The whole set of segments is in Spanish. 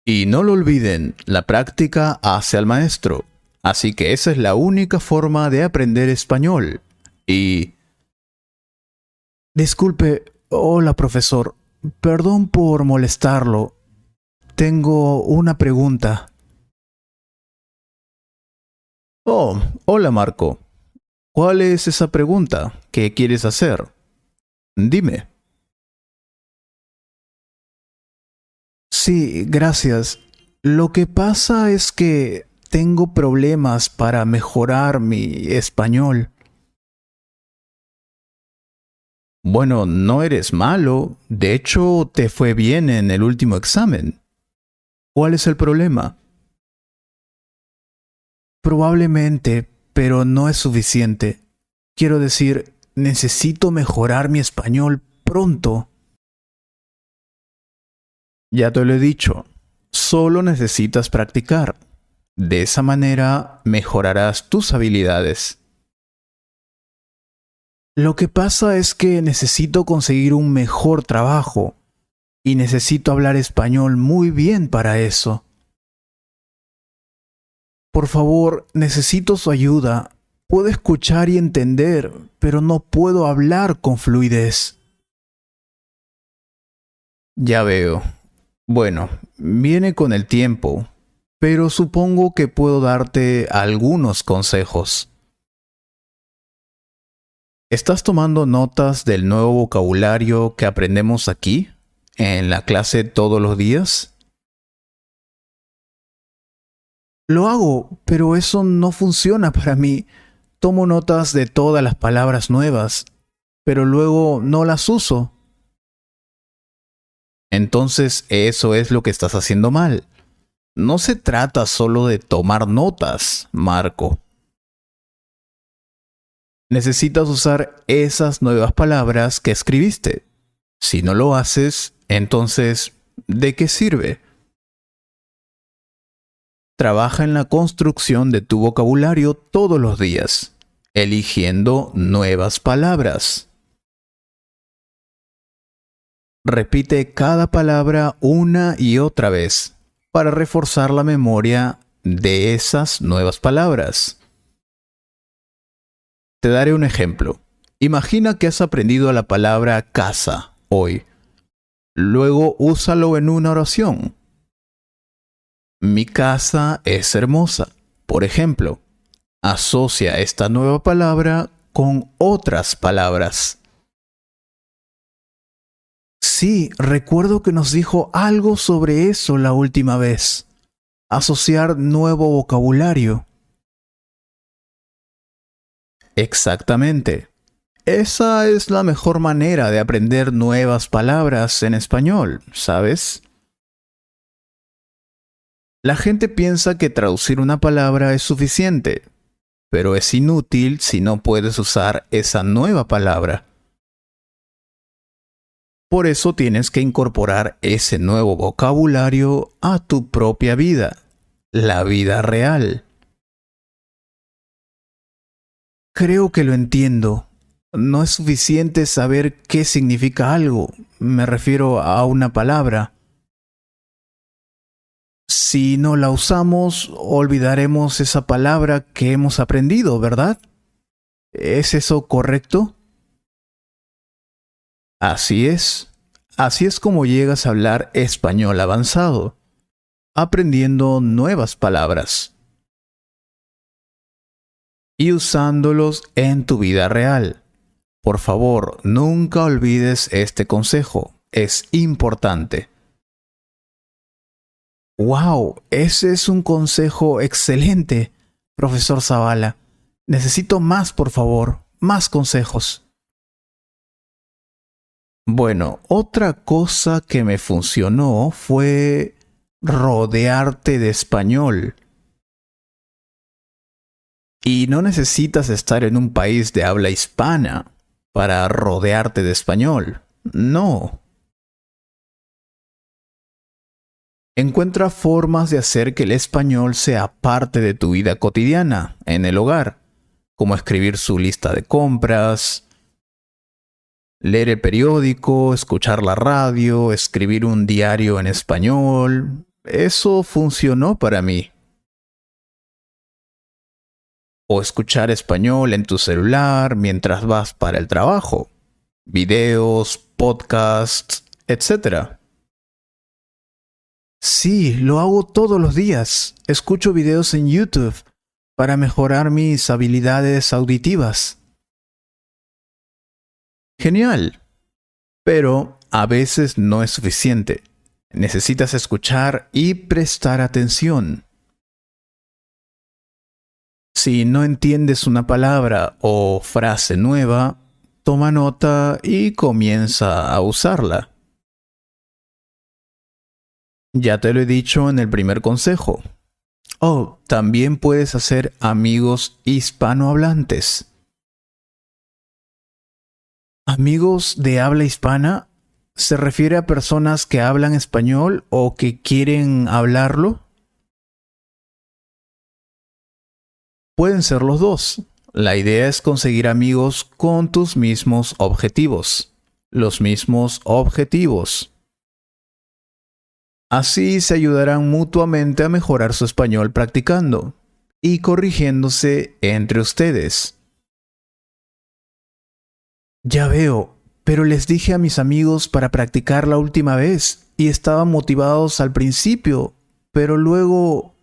Y no lo olviden, la práctica hace al maestro. Así que esa es la única forma de aprender español. Y... Disculpe, hola profesor, perdón por molestarlo. Tengo una pregunta. Oh, hola Marco. ¿Cuál es esa pregunta que quieres hacer? Dime. Sí, gracias. Lo que pasa es que tengo problemas para mejorar mi español. Bueno, no eres malo. De hecho, te fue bien en el último examen. ¿Cuál es el problema? Probablemente, pero no es suficiente. Quiero decir, necesito mejorar mi español pronto. Ya te lo he dicho, solo necesitas practicar. De esa manera mejorarás tus habilidades. Lo que pasa es que necesito conseguir un mejor trabajo y necesito hablar español muy bien para eso. Por favor, necesito su ayuda. Puedo escuchar y entender, pero no puedo hablar con fluidez. Ya veo. Bueno, viene con el tiempo, pero supongo que puedo darte algunos consejos. ¿Estás tomando notas del nuevo vocabulario que aprendemos aquí, en la clase todos los días? Lo hago, pero eso no funciona para mí. Tomo notas de todas las palabras nuevas, pero luego no las uso. Entonces eso es lo que estás haciendo mal. No se trata solo de tomar notas, Marco. Necesitas usar esas nuevas palabras que escribiste. Si no lo haces, entonces, ¿de qué sirve? Trabaja en la construcción de tu vocabulario todos los días, eligiendo nuevas palabras. Repite cada palabra una y otra vez para reforzar la memoria de esas nuevas palabras. Te daré un ejemplo. Imagina que has aprendido la palabra casa hoy. Luego úsalo en una oración. Mi casa es hermosa. Por ejemplo, asocia esta nueva palabra con otras palabras. Sí, recuerdo que nos dijo algo sobre eso la última vez. Asociar nuevo vocabulario. Exactamente. Esa es la mejor manera de aprender nuevas palabras en español, ¿sabes? La gente piensa que traducir una palabra es suficiente, pero es inútil si no puedes usar esa nueva palabra. Por eso tienes que incorporar ese nuevo vocabulario a tu propia vida, la vida real. Creo que lo entiendo. No es suficiente saber qué significa algo. Me refiero a una palabra. Si no la usamos, olvidaremos esa palabra que hemos aprendido, ¿verdad? ¿Es eso correcto? Así es. Así es como llegas a hablar español avanzado, aprendiendo nuevas palabras y usándolos en tu vida real. Por favor, nunca olvides este consejo. Es importante. ¡Wow! Ese es un consejo excelente, profesor Zavala. Necesito más, por favor, más consejos. Bueno, otra cosa que me funcionó fue rodearte de español. Y no necesitas estar en un país de habla hispana para rodearte de español. No. Encuentra formas de hacer que el español sea parte de tu vida cotidiana, en el hogar, como escribir su lista de compras, leer el periódico, escuchar la radio, escribir un diario en español, Eso funcionó para mí. O escuchar español en tu celular mientras vas para el trabajo. Videos, podcasts, etcétera. Sí, lo hago todos los días. Escucho videos en YouTube para mejorar mis habilidades auditivas. Genial. Pero a veces no es suficiente. Necesitas escuchar y prestar atención. Si no entiendes una palabra o frase nueva, toma nota y comienza a usarla. Ya te lo he dicho en el primer consejo. Oh, también puedes hacer amigos hispanohablantes. ¿Amigos de habla hispana? ¿Se refiere a personas que hablan español o que quieren hablarlo? Pueden ser los dos. La idea es conseguir amigos con tus mismos objetivos. Los mismos objetivos. Así se ayudarán mutuamente a mejorar su español practicando y corrigiéndose entre ustedes. Ya veo, pero les dije a mis amigos para practicar la última vez y estaban motivados al principio, pero luego...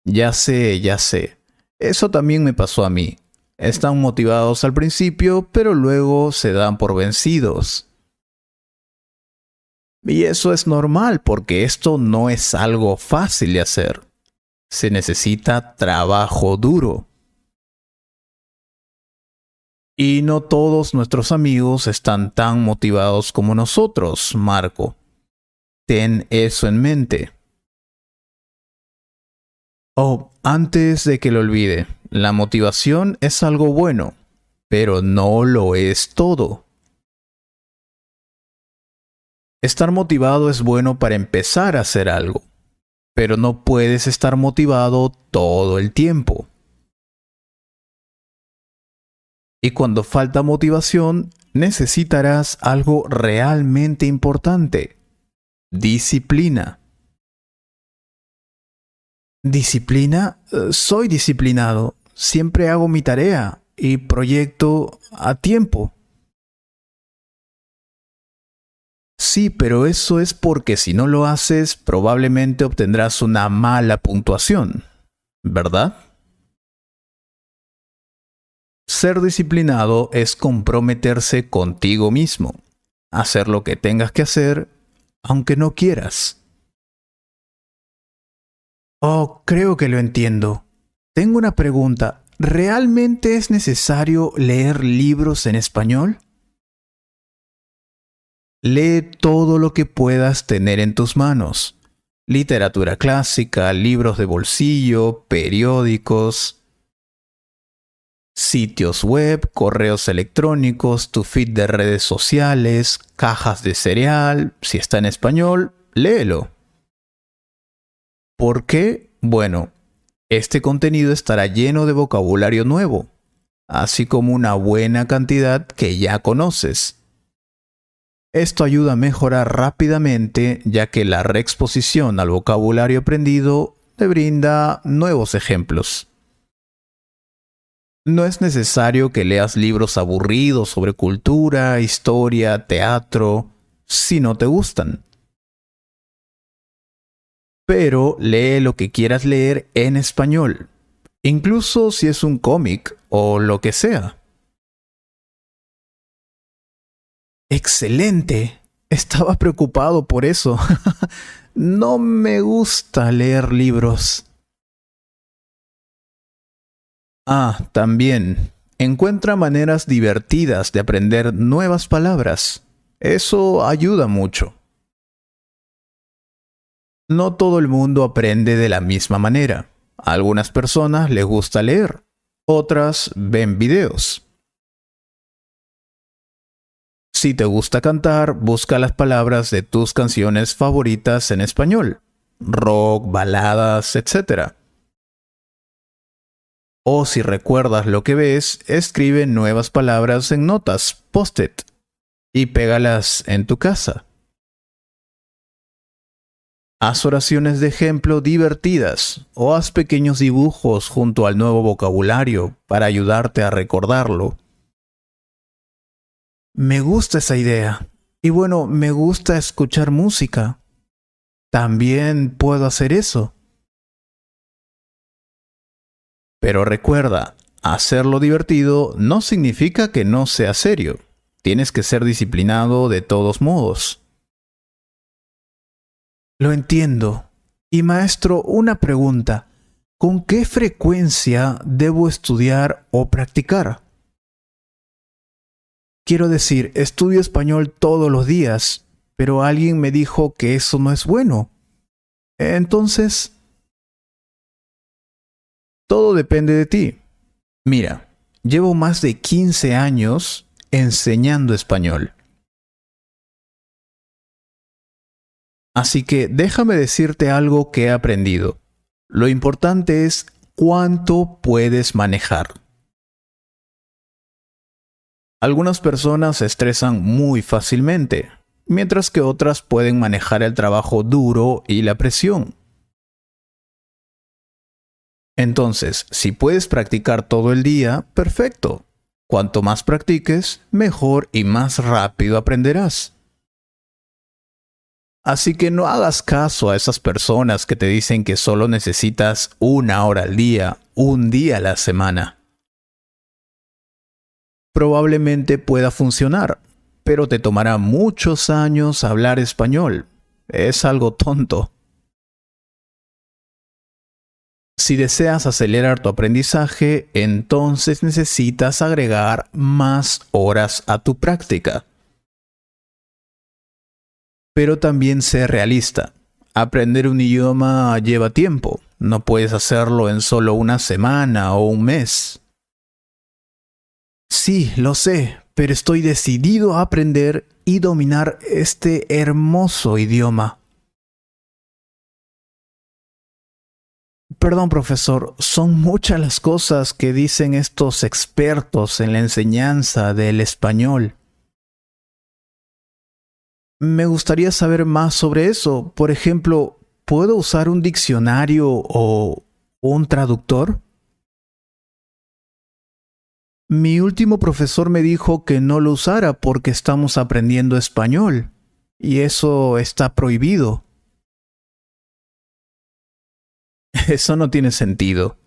Ya sé, ya sé. Eso también me pasó a mí. Están motivados al principio, pero luego se dan por vencidos. Y eso es normal porque esto no es algo fácil de hacer. Se necesita trabajo duro. Y no todos nuestros amigos están tan motivados como nosotros, Marco. Ten eso en mente. Oh, antes de que lo olvide, la motivación es algo bueno, pero no lo es todo. Estar motivado es bueno para empezar a hacer algo, pero no puedes estar motivado todo el tiempo. Y cuando falta motivación, necesitarás algo realmente importante: disciplina. ¿Disciplina? Soy disciplinado. Siempre hago mi tarea y proyecto a tiempo. Sí, pero eso es porque si no lo haces, probablemente obtendrás una mala puntuación, ¿verdad? Ser disciplinado es comprometerse contigo mismo, hacer lo que tengas que hacer, aunque no quieras. Oh, creo que lo entiendo. Tengo una pregunta. ¿Realmente es necesario leer libros en español? Lee todo lo que puedas tener en tus manos. Literatura clásica, libros de bolsillo, periódicos, sitios web, correos electrónicos, tu feed de redes sociales, cajas de cereal. Si está en español, léelo. ¿Por qué? Bueno, este contenido estará lleno de vocabulario nuevo, así como una buena cantidad que ya conoces. Esto ayuda a mejorar rápidamente, ya que la reexposición al vocabulario aprendido te brinda nuevos ejemplos. No es necesario que leas libros aburridos sobre cultura, historia, teatro, si no te gustan. Pero lee lo que quieras leer en español, incluso si es un cómic o lo que sea. ¡Excelente! Estaba preocupado por eso. No me gusta leer libros. Ah, también. Encuentra maneras divertidas de aprender nuevas palabras. Eso ayuda mucho. No todo el mundo aprende de la misma manera. A algunas personas les gusta leer, otras ven videos. Si te gusta cantar, busca las palabras de tus canciones favoritas en español, rock, baladas, etc. O si recuerdas lo que ves, escribe nuevas palabras en notas, post-it, y pégalas en tu casa. Haz oraciones de ejemplo divertidas o haz pequeños dibujos junto al nuevo vocabulario para ayudarte a recordarlo. Me gusta esa idea. Y bueno, me gusta escuchar música. También puedo hacer eso. Pero recuerda, hacerlo divertido no significa que no sea serio. Tienes que ser disciplinado de todos modos. Lo entiendo. Y maestro, una pregunta. ¿Con qué frecuencia debo estudiar o practicar? Quiero decir, estudio español todos los días, pero alguien me dijo que eso no es bueno. Entonces, todo depende de ti. Mira, llevo más de 15 años enseñando español. Así que déjame decirte algo que he aprendido. Lo importante es cuánto puedes manejar. Algunas personas se estresan muy fácilmente, mientras que otras pueden manejar el trabajo duro y la presión. Entonces, si puedes practicar todo el día, perfecto. Cuanto más practiques, mejor y más rápido aprenderás. Así que no hagas caso a esas personas que te dicen que solo necesitas 1 hora al día, un día a la semana. Probablemente pueda funcionar, pero te tomará muchos años hablar español. Es algo tonto. Si deseas acelerar tu aprendizaje, entonces necesitas agregar más horas a tu práctica. Pero también sé realista. Aprender un idioma lleva tiempo. No puedes hacerlo en solo una semana o un mes. Sí, lo sé, pero estoy decidido a aprender y dominar este hermoso idioma. Perdón, profesor, son muchas las cosas que dicen estos expertos en la enseñanza del español. Me gustaría saber más sobre eso. Por ejemplo, ¿puedo usar un diccionario o un traductor? Mi último profesor me dijo que no lo usara porque estamos aprendiendo español, y eso está prohibido. Eso no tiene sentido.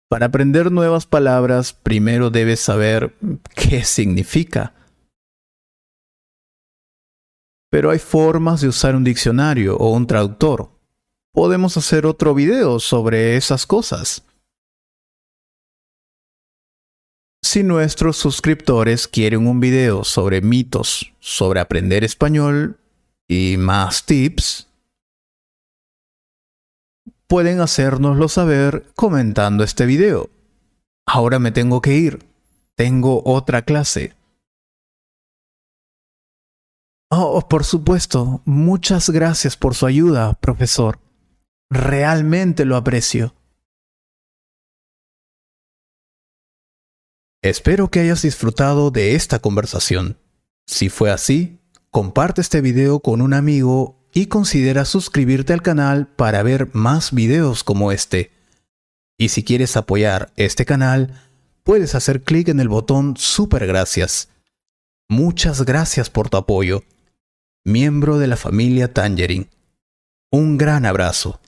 Para aprender nuevas palabras, primero debes saber qué significa. Pero hay formas de usar un diccionario o un traductor. Podemos hacer otro video sobre esas cosas. Si nuestros suscriptores quieren un video sobre mitos, sobre aprender español y más tips, pueden hacérnoslo saber comentando este video. Ahora me tengo que ir. Tengo otra clase. Oh, por supuesto. Muchas gracias por su ayuda, profesor. Realmente lo aprecio. Espero que hayas disfrutado de esta conversación. Si fue así, comparte este video con un amigo y considera suscribirte al canal para ver más videos como este. Y si quieres apoyar este canal, puedes hacer clic en el botón Super Gracias. Muchas gracias por tu apoyo. Miembro de la familia Tangerine. Un gran abrazo.